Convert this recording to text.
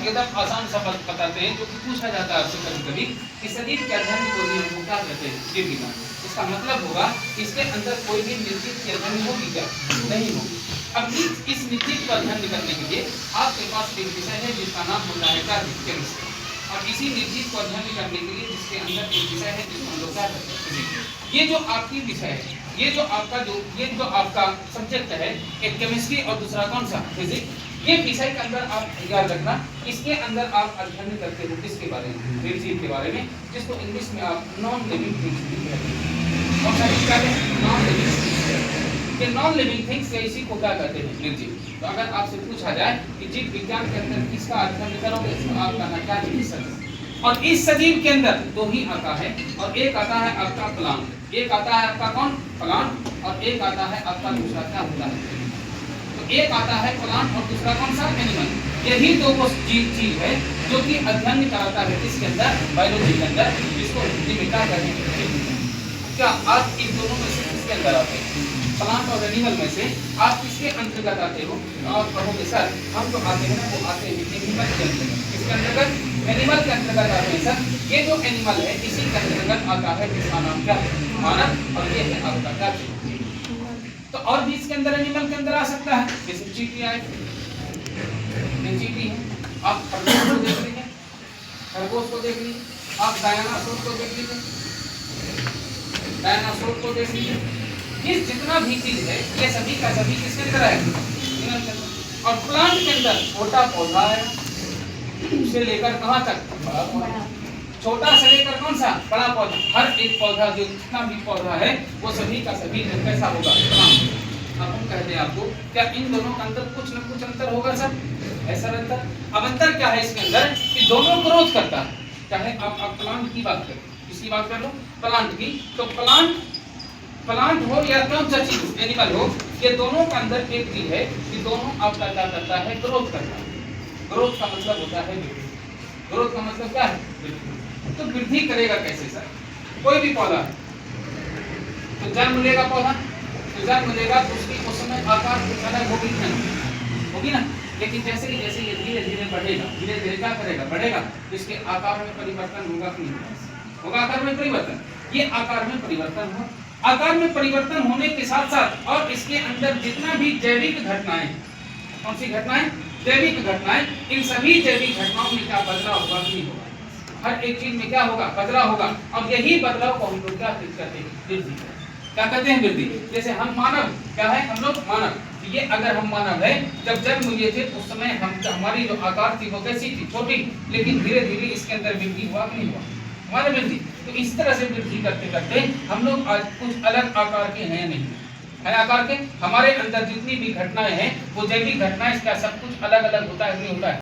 एकदम आसान सा बताते हैं जो कि पूछा जाता है आपसे कभी कभी कि सजीव के अर्धन को हम क्या कहते हैं, जीव विज्ञान। इसका मतलब होगा इसके अंदर कोई भी निर्जीव की अर्धन होगी क्या, नहीं होगी। अब इस निर्जीव का अध्ययन करने के लिए आपके पास एक विषय है जिसका नाम होता है केमिस्ट्री, और इसी निर्जीव को अध्ययन करने के लिए जिसके अंदर एक विषय है जिसको हम लोग क्या कहते हैं, फिजिक्स। ये जो आपकी विषय है, ये जो आपका सब्जेक्ट है, एक केमिस्ट्री और दूसरा कौन सा, फिजिक्स। ये विषय के अंदर आप याद रखना, इसके अंदर आप अध्ययन करते हो किसके बारे में, निर्जीव के बारे में, जिसको इंग्लिश में आप नॉन लिविंग थिंग्स कहते हैं। और नॉन लिविंग थिंग्स, ये नॉन लिविंग थिंग्स या इसी को क्या कहते हैं, निर्जीव। तो अगर आपसे पूछा जाए कि जीव विज्ञान के अंदर किसका अध्ययन करोगे, तो आप कहना क्या है, सजीव। और इस सजीव के अंदर दो ही आता है, और एक आता है आपका प्लांट, एक आता है आपका कौन, प्लांट, और एक आता है आपका दूसरा क्या होता है, तो एक आता है प्लांट और दूसरा कौन सा, एनिमल। यही दो वो चीज है जो कि अध्ययन कराता है किसके अंदर, बायोलॉजी के अंदर, जिसको हिंदी में क्या कहते हैं। क्या आप इन दोनों में से किसके अंदर आते हैं, प्लांट और एनिमल में से आप किसके अंतर्गत आते हो? तो आप कहोगे सर हम जो आते हैं ना वो आते हैं एनिमल के अंतर्गत। किसके अंतर्गत, एनिमल के अंतर्गत आते हैं सर। ये जो एनिमल है इसी के अंतर्गत आता है, जिसका नाम क्या है, मानव, और ये है आपका क्या। तो और भी इसके अंदर एनिमल के अंदर आ सकता है, जैसे चींटी आए, चींटी है, आप खरगोश को देख लीजिए, खरगोश को देख लीजिए, आप डायनासोर को देख लीजिए, डायनासोर को देख लीजिए। ये जितना भी चीज है ये सभी का सभी किसके अंदर है, एनिमल के अंदर। और प्लांट के अंदर छोटा पौधा है से लेकर कहां तक, बड़ा पौधा, छोटा से लेकर कौन सा, बड़ा पौधा। हर एक पौधा जो जितना भी पौधा है वो सभी का सभी जो कैसा होगा, प्लांट। अब हम कहते हैं आपको क्या इन दोनों के अंदर कुछ न कुछ अंतर होगा सर, ऐसा अंतर। अब अंतर क्या है इसके अंदर कि दोनों ग्रोथ करता है। चाहे आप प्लांट की बात करें, किसकी बात कर लो, प्लांट की, तो प्लांट हो या कौन सा चीज, एनिमल हो, ये दोनों के अंदर एक चीज है कि दोनों आपका क्या करता है, ग्रोथ करता है। ग्रोथ का मतलब होता है वृद्धि। ग्रोथ का मतलब क्या है, वृद्धि। तो वृद्धि करेगा कैसे सर, कोई भी पौधा तो जन्म लेगा पौधा, तो जन्म लेगा तो उसकी उस समय आकार अलग होगी ना। लेकिन जैसे ये धीरे धीरे बढ़ेगा, धीरे धीरे क्या करेगा, बढ़ेगा, तो इसके आकार में परिवर्तन होगा कि नहीं होगा, आकार में परिवर्तन। ये आकार में परिवर्तन हो, आकार में परिवर्तन होने के साथ साथ और इसके अंदर जितना भी जैविक घटनाएं, कौन सी घटनाएं, जैविक घटनाएं, इन सभी जैविक घटनाओं में क्या बदलाव होगा कि नहीं होगा, हर एक चीज में क्या होगा, बदलाव होगा। और यही बदलाव को हम लोग क्या कहते हैं, वृद्धि। क्या कहते हैं, वृद्धि। जैसे हम मानव क्या है, हम लोग मानव, ये अगर हम मानव है, जब जन्म लिए थे उस समय हमारी जो आकार थी वो कैसी थी, छोटी, लेकिन धीरे धीरे इसके अंदर वृद्धि हुआ कि नहीं हुआ, हमारे वृद्धि। तो इस तरह से वृद्धि करते करते हम लोग आज कुछ अलग आकार के हैं, नहीं है आकार के। हमारे अंदर जितनी भी घटनाएं हैं वो जैविक घटनाएं, इसका सब कुछ अलग अलग होता है, नहीं होता है।